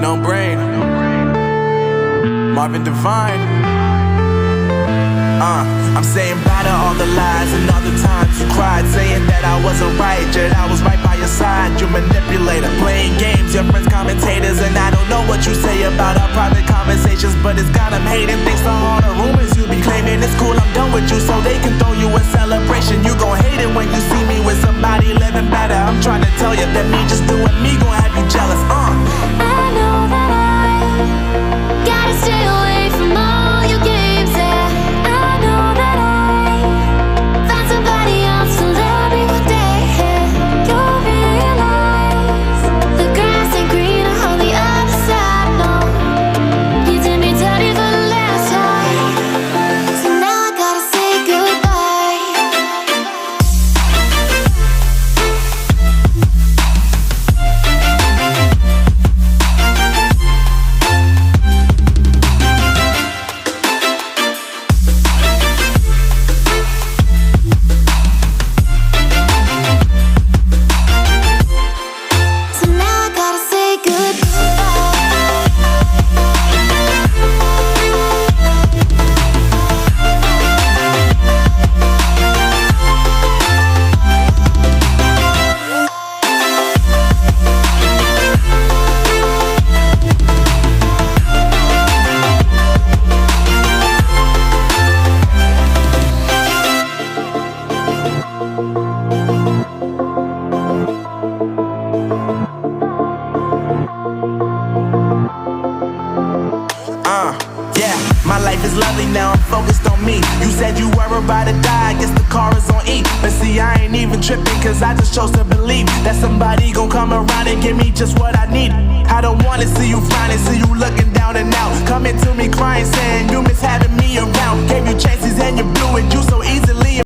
No brain. Marvin Devine. I'm saying bye to all the lies and all the times you cried, saying that I wasn't right, yet I was right by your side. You manipulator, playing games, your friends commentators, and I don't know what you say about our private conversations, but it's got them hating thanks to all the rumors you be claiming. It's cool, I'm done with you, so they can throw you a celebration. You gon' hate it when you see me with somebody living better. I'm trying to tell you that me just doing me gon' have you jealous. I know that I gotta stay away from all your games, yeah. I know that I found somebody else to love me one day, yeah. You'll realize the grass ain't greener on the other side, no. You did me dirty for the last time, so now I gotta say goodbye. So now I gotta say Yeah, my life is lovely now, I'm focused on me. You said you were about to die, I guess the car is on E. But see, I ain't even tripping, cause I just chose to believe that somebody gon' come around and give me just what I need. I don't wanna see you frowning, see you looking down and out, coming to me crying, saying you miss having me around. Gave you chances and you blew it, you so easy